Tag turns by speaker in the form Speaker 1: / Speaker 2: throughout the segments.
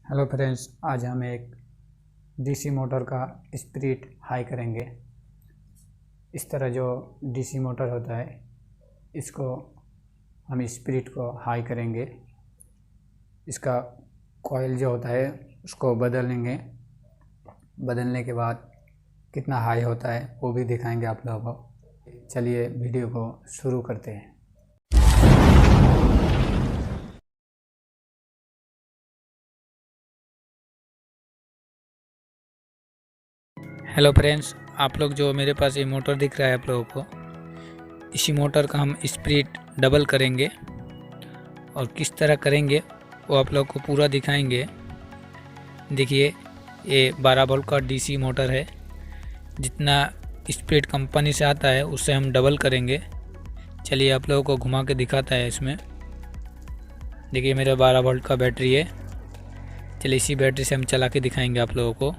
Speaker 1: Hello friends, आज हम एक डीसी मोटर का स्पीड हाई करेंगे। इस तरह जो डीसी मोटर होता है इसको हम स्पीड को हाई करेंगे। इसका कॉइल जो होता है उसको बदलेंगे। बदलने के बाद कितना हाई होता है वो भी दिखाएंगे आप लोगों को। चलिए वीडियो को शुरू करते हैं। हेलो फ्रेंड्स, आप लोग जो मेरे पास ये मोटर दिख रहा है आप लोगों को, इसी मोटर का हम स्पीड डबल करेंगे और किस तरह करेंगे वो आप लोग को पूरा दिखाएंगे। देखिए, ये 12 वोल्ट का डीसी मोटर है। जितना स्पीड कंपनी से आता है उससे हम डबल करेंगे। चलिए आप लोगों को घुमा के दिखाता है। इसमें देखिए मेरा 12 वोल्ट का बैटरी है। चलिए इसी बैटरी से हम चला के दिखाएंगे आप लोगों को।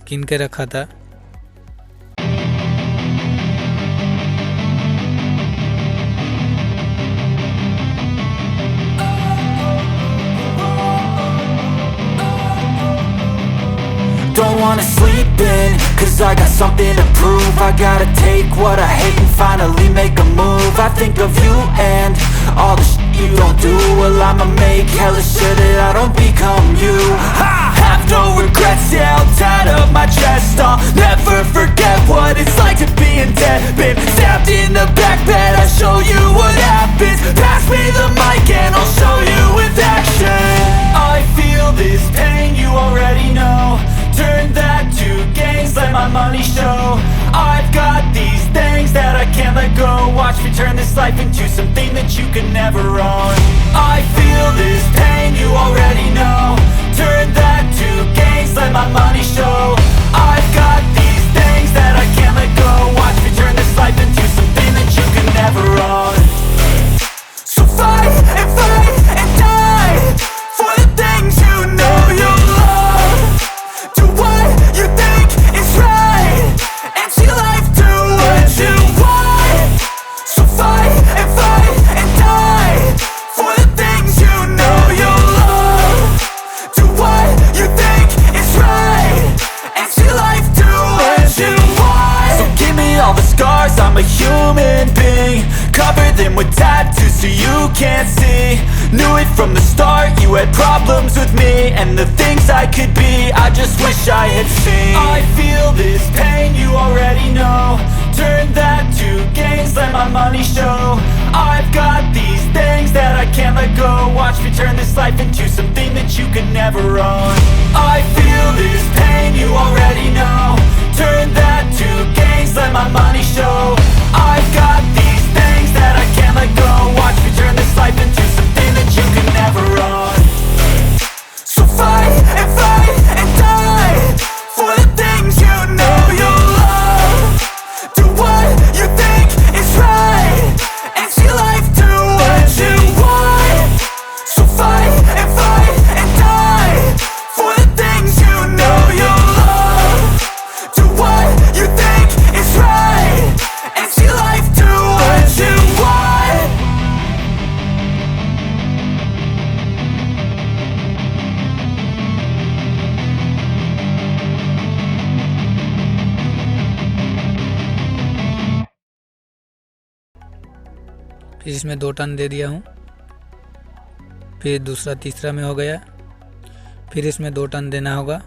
Speaker 1: किन के रखा था।
Speaker 2: Don't wanna sleep in, cause I got something to prove. I gotta take what I hate and finally make a move. I think of you and all the shit you don't do. Well, I'ma make hella sure that I don't become you. I have no regrets, yeah, I'll tie up my chest. I'll never forget what it's like to be in debt. Been stabbed in the back bed, I'll show you what happens. Pass me the mic and I'll show you with action. I feel this pain, you already know. Turn that to gains, let my money show. I've got these things that I can't let go. Watch me turn this life into something that you can never own. I feel this pain, you already know. Turn that to gains, let my money show. I've got these things that I can't let go. Watch me turn this life into something that you can never own. So fight and die for the things you know you love. Do what you think is right and see life do what you want. So fight and die can't see. Knew it from the start, you had problems with me and the things I could be, I just wish I had seen. I feel this pain, you already know. Turn that to gains, let my money show. I've got these things that I can't let go. Watch me turn this life into something that you could never own. I feel this pain, you already know. Turn that to gains, let my money show. I've got these things that I can't let go. Watch me turn this life into something that you could never own. So fight and die for the things you know you love. Do what you think is right and see life do what you want. So fight and die for the things you know you love. Do what you think is right and see life do what you want.
Speaker 1: फिर इसमें 2 turn दे दिया हूँ, फिर दूसरा तीसरा में हो गया, फिर इसमें 2 टर्न देना होगा।